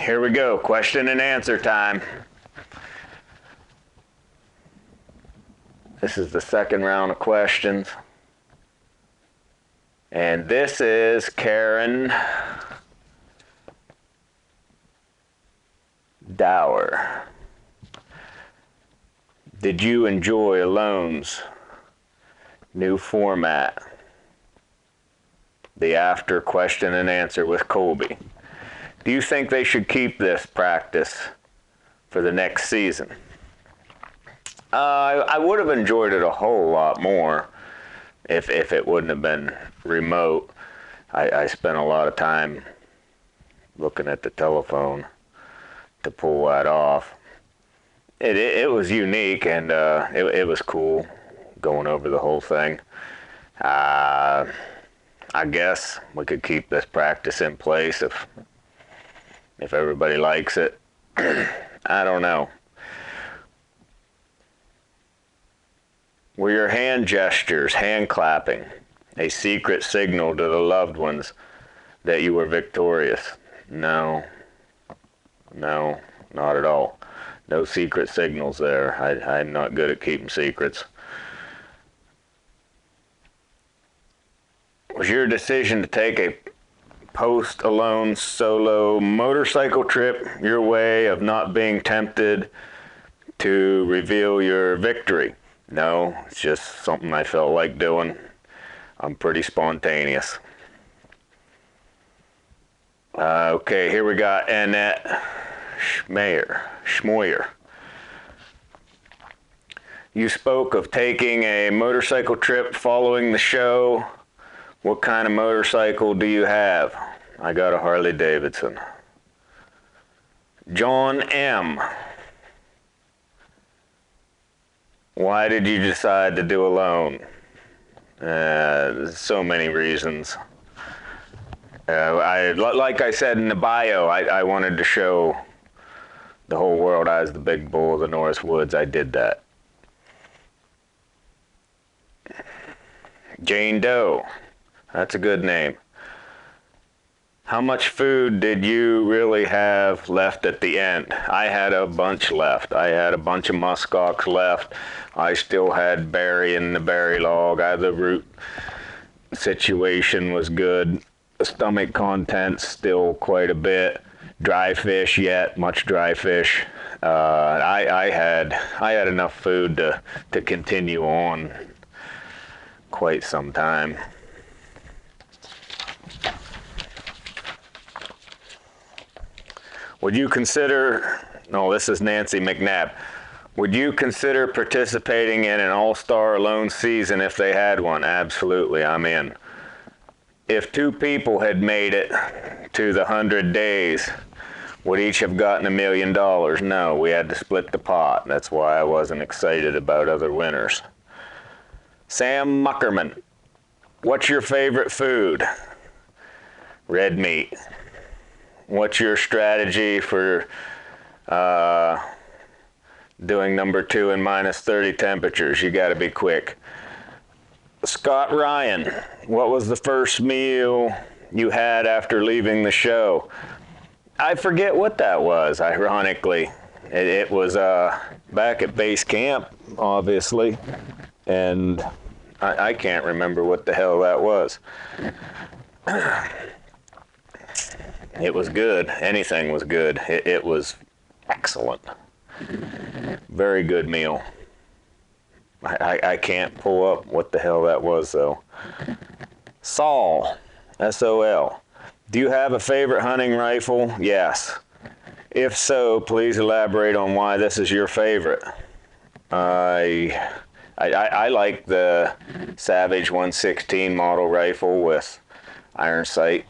here we go. Question and answer time. This is the second round of questions. And this is Karen Dower. Did you enjoy Alone's new format? The after question and answer with Colby. Do you think they should keep this practice for the next season? I would have enjoyed it a whole lot more if it wouldn't have been remote. I spent a lot of time looking at the telephone to pull that off. It was unique, and it was cool going over the whole thing. I guess we could keep this practice in place if everybody likes it. I don't know. Were your hand gestures, hand clapping, a secret signal to the loved ones that you were victorious? No, not at all. No secret signals there. I'm not good at keeping secrets. Was your decision to take a post-Alone solo motorcycle trip your way of not being tempted to reveal your victory? No, it's just something I felt like doing. I'm pretty spontaneous. Okay, here we got Annette Schmoyer. You spoke of taking a motorcycle trip following the show. What kind of motorcycle do you have? I got a Harley Davidson. John M. Why did you decide to do Alone? There's so many reasons. Like I said in the bio, I wanted to show the whole world I was the big bull of the North Woods. I did that. Jane Doe. That's a good name. How much food did you really have left at the end? I had a bunch left. I had a bunch of muskox left. I still had berry in the berry log. The root situation was good. The stomach contents still quite a bit. Dry fish yet, much dry fish. I had enough food to continue on quite some time. Would you consider, no, this is Nancy McNabb. Would you consider participating in an all-star Alone season if they had one? Absolutely, I'm in. If two people had made it to the 100 days, would each have gotten $1 million? No, we had to split the pot. That's why I wasn't excited about other winners. Sam Muckerman, what's your favorite food? Red meat. What's your strategy for doing number 2 in -30 temperatures? You got to be quick. Scott Ryan, what was the first meal you had after leaving the show? I forget what that was, ironically. It was back at base camp, obviously, and I can't remember what the hell that was. It was good. Anything was good. It was excellent. Very good meal. I can't pull up what the hell that was, though. Saul, S-O-L. Do you have a favorite hunting rifle? Yes. If so, please elaborate on why this is your favorite. I like the Savage 116 model rifle with iron sight.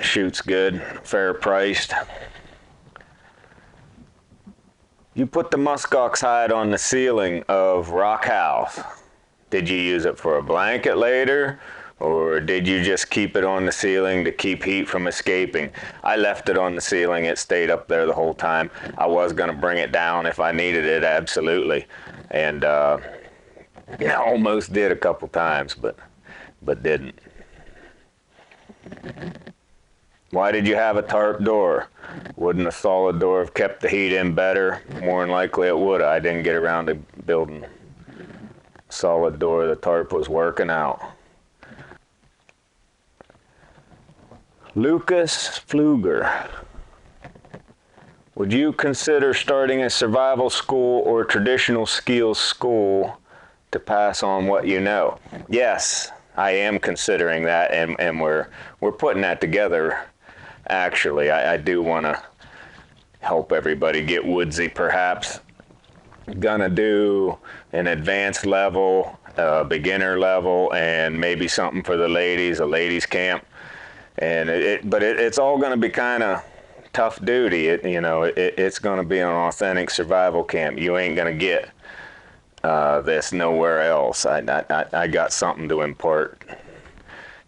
Shoots good, fair priced. You put the muskox hide on the ceiling of Rock House. Did you use it for a blanket later, or did you just keep it on the ceiling to keep heat from escaping? I left it on the ceiling. It stayed up there the whole time. I was going to bring it down if I needed it, absolutely. And Yeah, almost did a couple times, but didn't. Why did you have a tarp door? Wouldn't a solid door have kept the heat in better? More than likely it would. I didn't get around to building a solid door. The tarp was working out. Lucas Pfluger. Would you consider starting a survival school or traditional skills school to pass on what you know? Yes, I am considering that, and we're putting that together. Actually, I do want to help everybody get woodsy, perhaps. Gonna do an advanced level, beginner level, and maybe something for the ladies, a ladies camp. And it's all going to be kind of tough duty. It's going to be an authentic survival camp. You ain't going to get this nowhere else. I got something to impart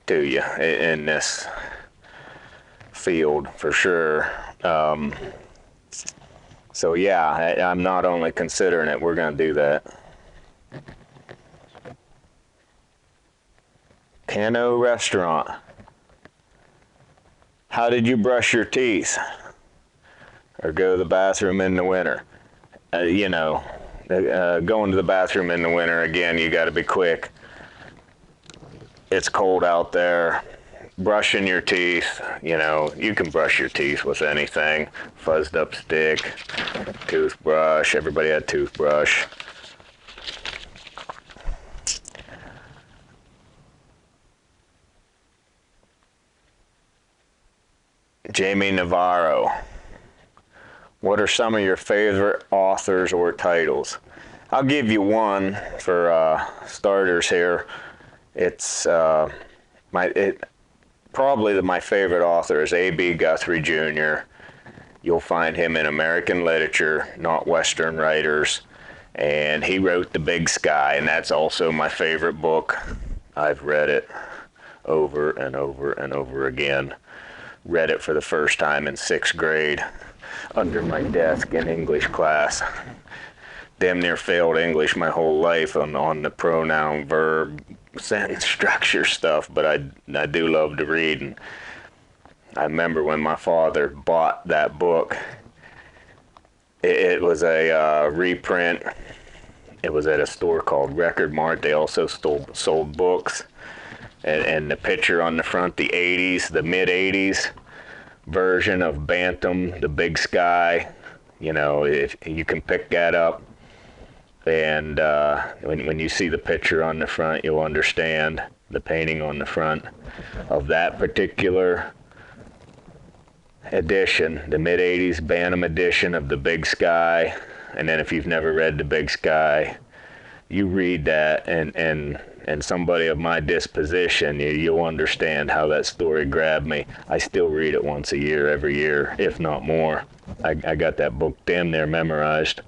to you in this field for sure. So yeah, I'm not only considering it, we're going to do that. Cano Restaurant. How did you brush your teeth or go to the bathroom in the winter? Going to the bathroom in the winter, again, you got to be quick. It's cold out there. Brushing your teeth, you can brush your teeth with anything. Fuzzed up stick, toothbrush, everybody had toothbrush. Jamie Navarro. What are some of your favorite authors or titles? I'll give you one for starters here. It's probably my favorite author is A.B. Guthrie Jr. You'll find him in American literature, not Western writers. And he wrote The Big Sky, and that's also my favorite book. I've read it over and over and over again. Read it for the first time in 6th grade under my desk in English class. Damn near failed English my whole life on the pronoun, verb, sentence structure stuff, but I do love to read. And I remember when my father bought that book, it was a reprint. It was at a store called Record Mart. They also sold books. And the picture on the front, the 80s, the mid-80s version of Bantam, The Big Sky, if you can pick that up. And when you see the picture on the front, you'll understand the painting on the front of that particular edition, the mid-80s Bantam edition of The Big Sky. And then if you've never read The Big Sky, you read that, and somebody of my disposition, you'll understand how that story grabbed me. I still read it once a year, every year, if not more. I got that book damn near memorized.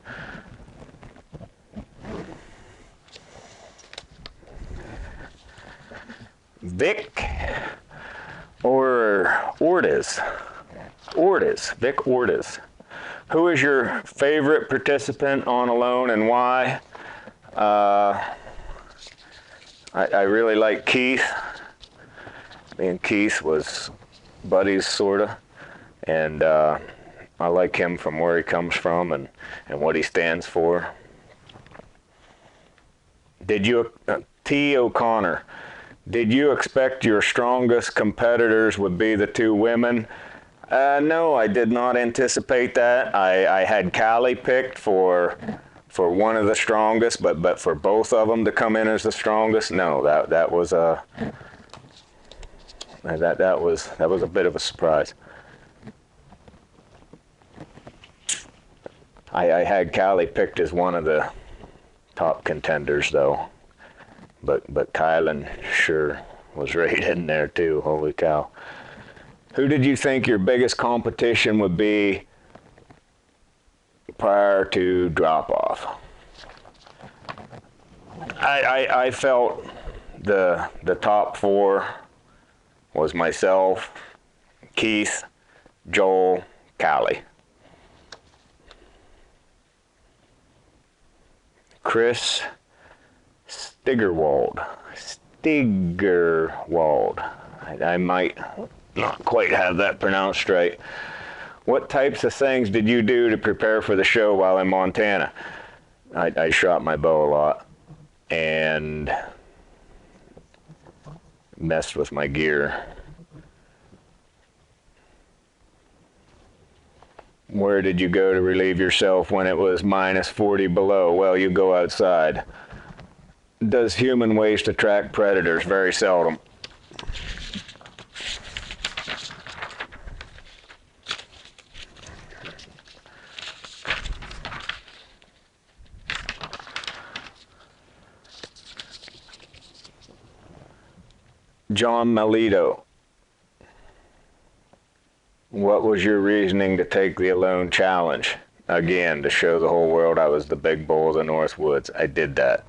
Vic Ortiz. Vic Ortiz. Who is your favorite participant on Alone and why? I really like Keith. Me and Keith was buddies, sorta, and I like him from where he comes from and what he stands for. T. O'Connor, did you expect your strongest competitors would be the 2 women? No, I did not anticipate that. I had Callie picked for one of the strongest, but for both of them to come in as the strongest, no, that was a bit of a surprise. I had Callie picked as one of the top contenders though, but Kylan sure was right in there too. Holy cow! Who did you think your biggest competition would be prior to drop-off? I felt the top 4 was myself, Keith, Joel, Callie. Chris Stiggerwald. Stiggerwald. I might not quite have that pronounced right. What types of things did you do to prepare for the show while in Montana? I shot my bow a lot and messed with my gear. Where did you go to relieve yourself when it was minus 40 below? Well, you go outside. Does human waste attract predators? Very seldom. John Melito. What was your reasoning to take the Alone challenge? Again, to show the whole world I was the big bull of the North Woods. I did that.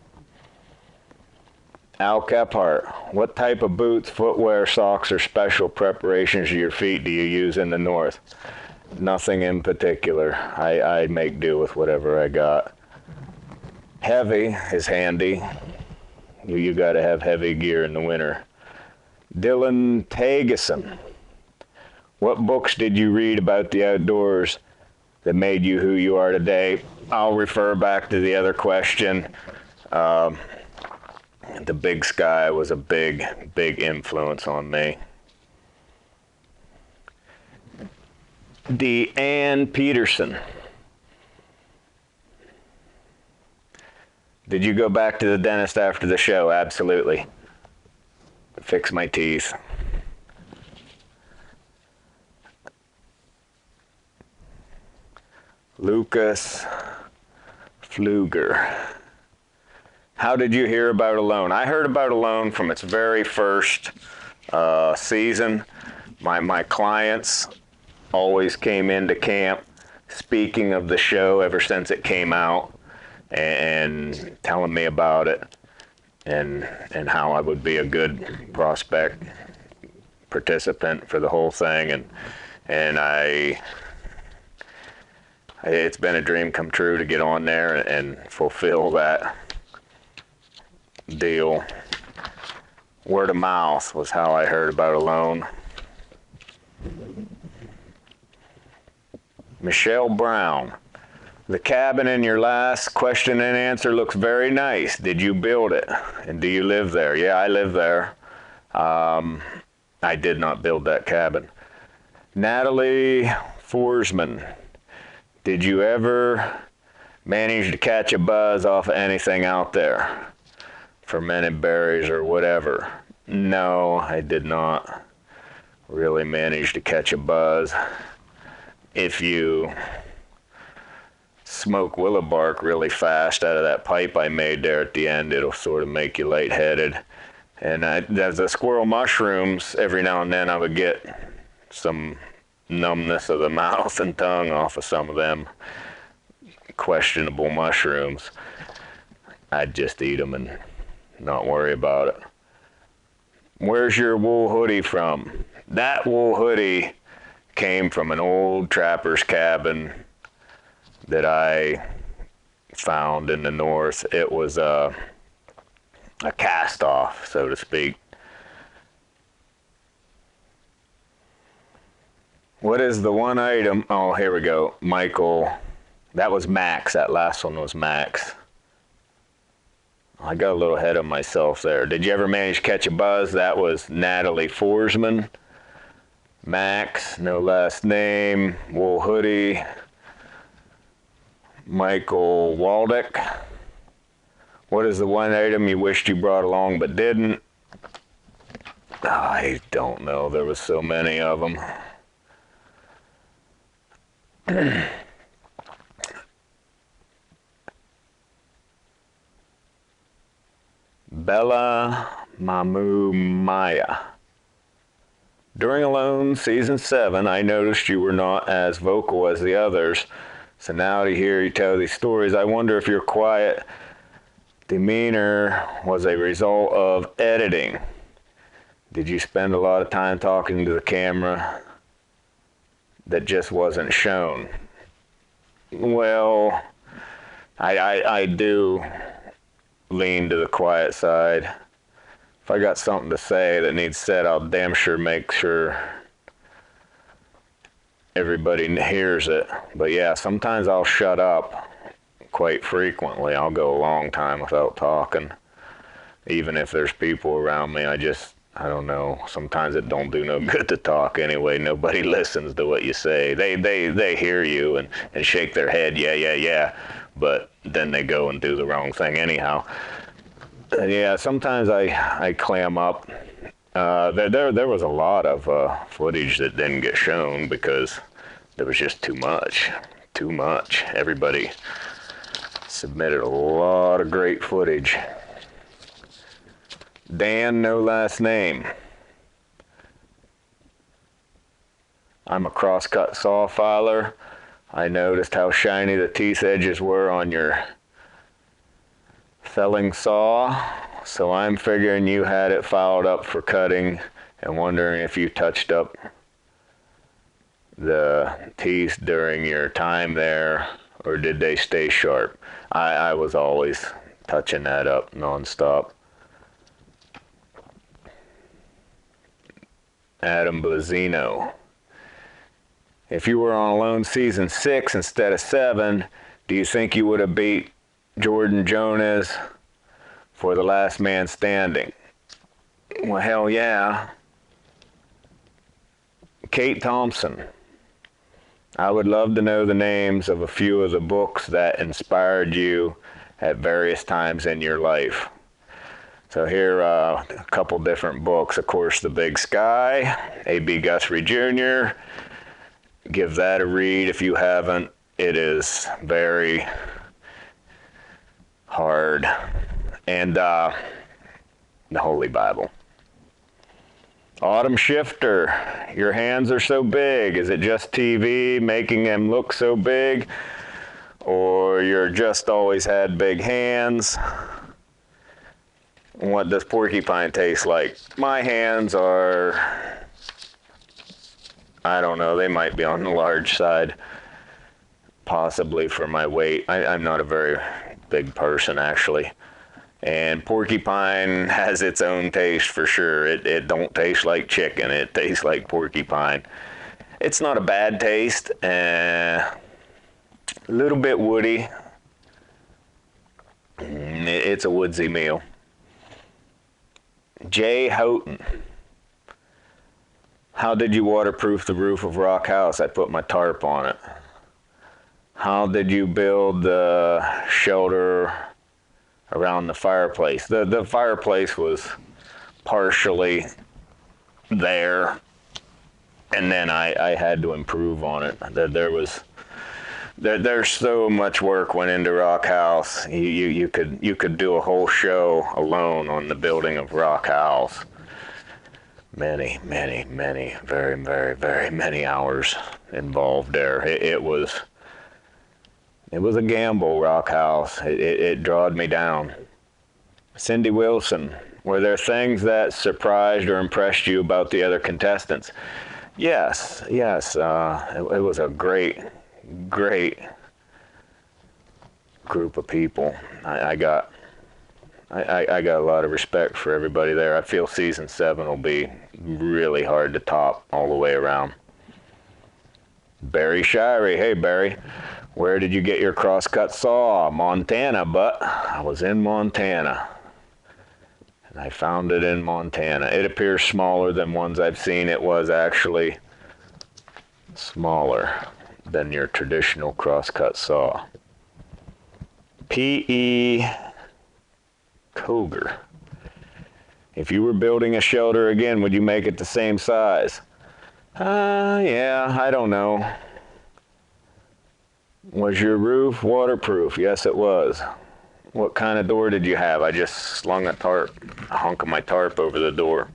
Al Kephart, what type of boots, footwear, socks, or special preparations to your feet do you use in the North? Nothing in particular. I make do with whatever I got. Heavy is handy. You got to have heavy gear in the winter. Dylan Tageson. What books did you read about the outdoors that made you who you are today? I'll refer back to the other question. The Big Sky was a big influence on me. Deanne Peterson. Did you go back to the dentist after the show? Absolutely. Fix my teeth. Lucas Pfluger. How did you hear about Alone? I heard about Alone from its very first season. My clients always came into camp speaking of the show ever since it came out and telling me about it and how I would be a good prospect participant for the whole thing. And it's been a dream come true to get on there and fulfill that deal. Word of mouth was how I heard about Alone. Michelle Brown. The cabin in your last question and answer looks very nice. Did you build it? And do you live there? Yeah, I live there. I did not build that cabin. Natalie Forsman. Did you ever manage to catch a buzz off of anything out there? Fermented berries or whatever? No, I did not really manage to catch a buzz. If you smoke willow bark really fast out of that pipe I made there at the end, it'll sort of make you lightheaded. And the squirrel mushrooms, every now and then I would get some numbness of the mouth and tongue off of some of them questionable mushrooms. I'd just eat them and not worry about it. Where's your wool hoodie from? That wool hoodie came from an old trapper's cabin that I found in the north. It was a cast off, so to speak. What is the one item? Oh, here we go. Michael. That was Max. That last one was Max. I got a little ahead of myself there. Did you ever manage to catch a buzz? That was Natalie Forsman. Max, no last name. Wool hoodie. Michael Waldeck. What is the one item you wished you brought along but didn't? I don't know. There was so many of them. Bella Mamu Maya. During Alone Season 7, I noticed you were not as vocal as the others. So now to hear you tell these stories, I wonder if your quiet demeanor was a result of editing. Did you spend a lot of time talking to the camera that just wasn't shown? Well, I do lean to the quiet side. If I got something to say that needs said, I'll damn sure make sure everybody hears it. But yeah, sometimes I'll shut up quite frequently. I'll go a long time without talking. Even if there's people around me, I don't know. Sometimes it don't do no good to talk anyway. Nobody listens to what you say. They hear you and shake their head, yeah. But then they go and do the wrong thing anyhow. Yeah, sometimes I clam up. There was a lot of footage that didn't get shown because there was just too much. Everybody submitted a lot of great footage. Dan, no last name. I'm a crosscut saw filer. I noticed how shiny the teeth edges were on your felling saw, so I'm figuring you had it filed up for cutting and wondering if you touched up the teeth during your time there, or did they stay sharp? I was always touching that up nonstop. Adam Blazino. If you were on Alone season 6 instead of 7, do you think you would have beat Jordan Jones for the last man standing? Well, hell yeah. Kate Thompson. I would love to know the names of a few of the books that inspired you at various times in your life. So here are a couple different books. Of course, The Big Sky, A.B. Guthrie Jr. Give that a read if you haven't. It is very hard. And the Holy Bible. Autumn Shifter, your hands are so big. Is it just TV making them look so big? Or you're just always had big hands? What does porcupine taste like? My hands are, I don't know, they might be on the large side, possibly for my weight. I'm not a very big person, actually. And porcupine has its own taste for sure. It don't taste like chicken. It tastes like porcupine. It's not a bad taste. A little bit woody. It's a woodsy meal. Jay Houghton. How did you waterproof the roof of Rock House? I put my tarp on it. How did you build the shelter around the fireplace? The fireplace was partially there, and then I had to improve on it. There's so much work went into Rock House. You could do a whole show alone on the building of Rock House. Many, very many hours involved there. It was a gamble, Rock House. It drawed me down. Cindy Wilson, were there things that surprised or impressed you about the other contestants? Yes. It was a great group of people. I got a lot of respect for everybody there. I feel season 7 will be really hard to top all the way around. Barry Shirey, hey Barry, where did you get your crosscut saw? Montana, but I was in Montana. And I found it in Montana. It appears smaller than ones I've seen. It was actually smaller than your traditional crosscut saw. P.E. Koger. If you were building a shelter again, would you make it the same size? Yeah, I don't know. Was your roof waterproof? Yes, it was. What kind of door did you have? I just slung a hunk of my tarp over the door.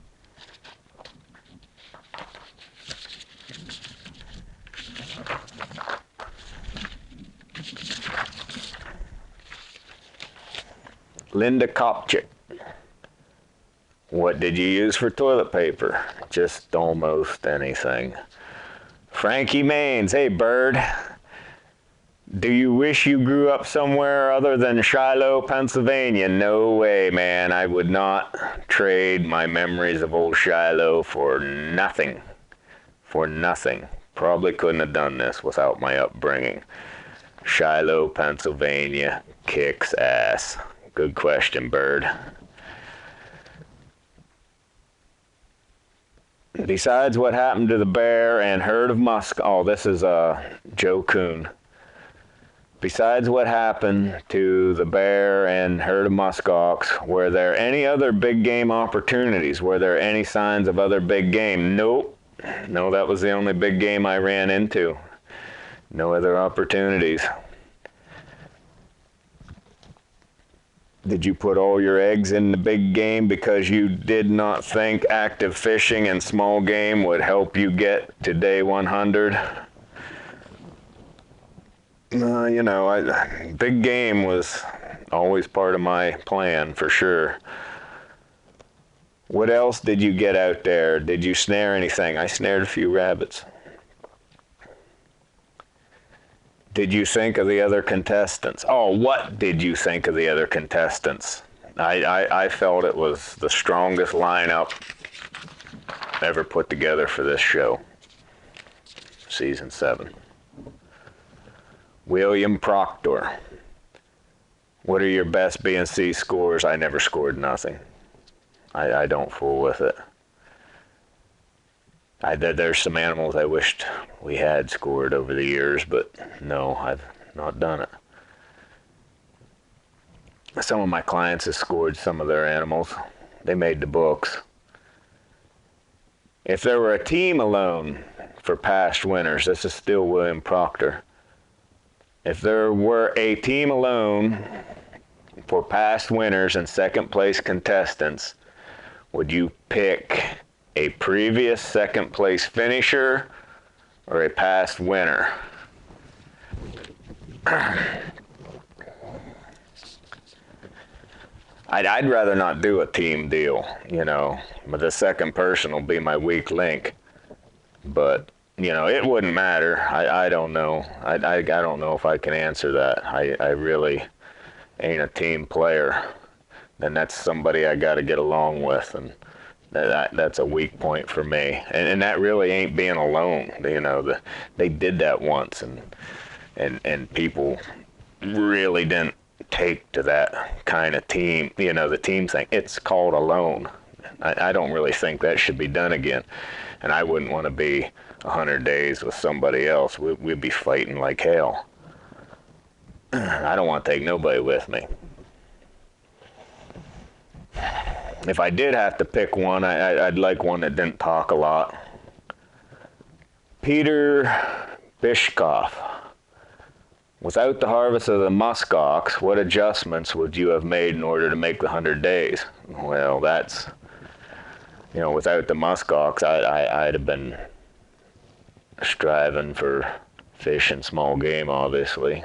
Linda Kopchik. What did you use for toilet paper? Just almost anything. Frankie Maines. Hey, Bird. Do you wish you grew up somewhere other than Shiloh, Pennsylvania? No way, man. I would not trade my memories of old Shiloh for nothing. For nothing. Probably couldn't have done this without my upbringing. Shiloh, Pennsylvania kicks ass. Good question, Bird. Besides what happened to the bear and herd of musk... Oh, this is Joe Kuhn. Besides what happened to the bear and herd of muskox, were there any other big game opportunities? Were there any signs of other big game? Nope. No, that was the only big game I ran into. No other opportunities. Did you put all your eggs in the big game because you did not think active fishing and small game would help you get to day 100? You know, big game was always part of my plan, for sure. What else did you get out there? Did you snare anything? I snared a few rabbits. Did you think of the other contestants? Oh, what did you think of the other contestants? I felt it was the strongest lineup ever put together for this show. Season 7. William Proctor. What are your best B&C scores? I never scored nothing. I don't fool with it. There's some animals I wished we had scored over the years, but no, I've not done it. Some of my clients have scored some of their animals. They made the books. If there were a team alone for past winners, this is still William Proctor. If there were a team alone for past winners and second place contestants, would you pick a previous second place finisher or a past winner? I'd rather not do a team deal, you know, but the second person will be my weak link. But, you know, it wouldn't matter. I don't know. I don't know if I can answer that. I really ain't a team player. And that's somebody I got to get along with, and that's a weak point for me. And that really ain't being alone. You know, they did that once, and people really didn't take to that kind of team, you know, the team thing. It's called alone. I don't really think that should be done again. And I wouldn't want to be 100 days with somebody else. We'd be fighting like hell. I don't want to take nobody with me. If I did have to pick one, I'd like one that didn't talk a lot. Peter Bishkoff. Without the harvest of the muskox, what adjustments would you have made in order to make the 100 days? Well, that's, you know, without the muskox, I'd have been striving for fish and small game, obviously.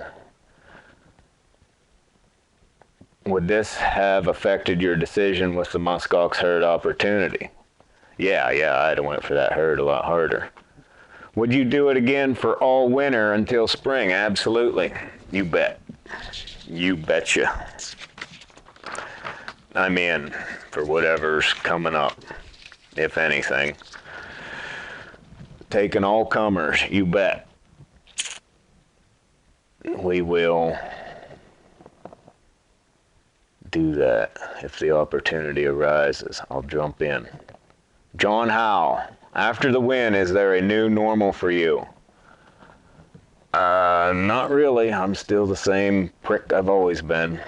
Would this have affected your decision with the muskox herd opportunity? Yeah, I'd have went for that herd a lot harder. Would you do it again for all winter until spring? Absolutely. You bet. You betcha. I'm in for whatever's coming up, if anything. Taking all comers, you bet. We will do that if the opportunity arises. I'll jump in. John Howe. After the win, is there a new normal for you? Not really. I'm still the same prick I've always been.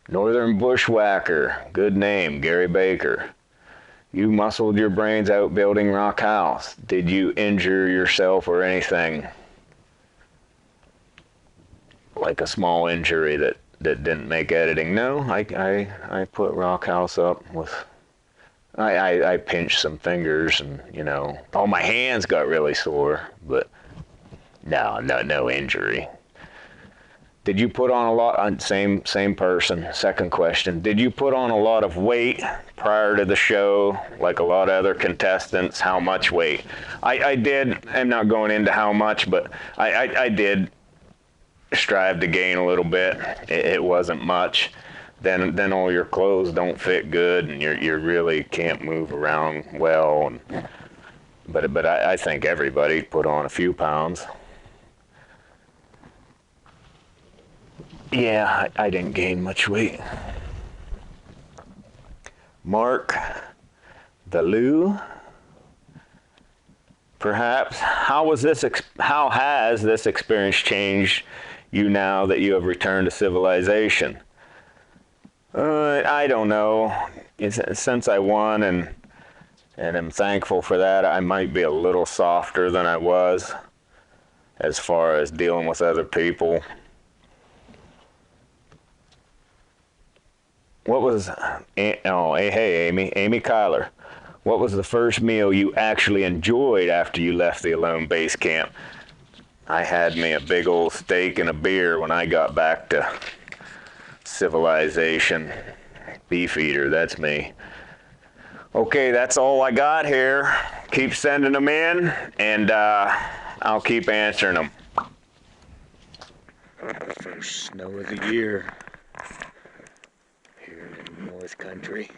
Northern Bushwhacker. Good name, Gary Baker. You muscled your brains out building Rock House. Did you injure yourself or anything? Like a small injury that didn't make editing? No, I put Rock House up with... I pinched some fingers and, you know, oh, my hands got really sore, but no injury. Did you put on a lot, same person, second question. Did you put on a lot of weight prior to the show, like a lot of other contestants? How much weight? I did. I'm not going into how much, but I did strive to gain a little bit. It wasn't much. Then all your clothes don't fit good, and you really can't move around well. And, but I think everybody put on a few pounds. Yeah, I didn't gain much weight. Mark Valou, perhaps. How has this experience changed you now that you have returned to civilization? I don't know. Since I won and I'm thankful for that, I might be a little softer than I was as far as dealing with other people. What was, oh, hey, Amy Kyler. What was the first meal you actually enjoyed after you left the Alone base camp? I had me a big old steak and a beer when I got back to civilization. Beef eater, that's me. Okay, that's all I got here. Keep sending them in, and I'll keep answering them. First snow of the year here in North Country.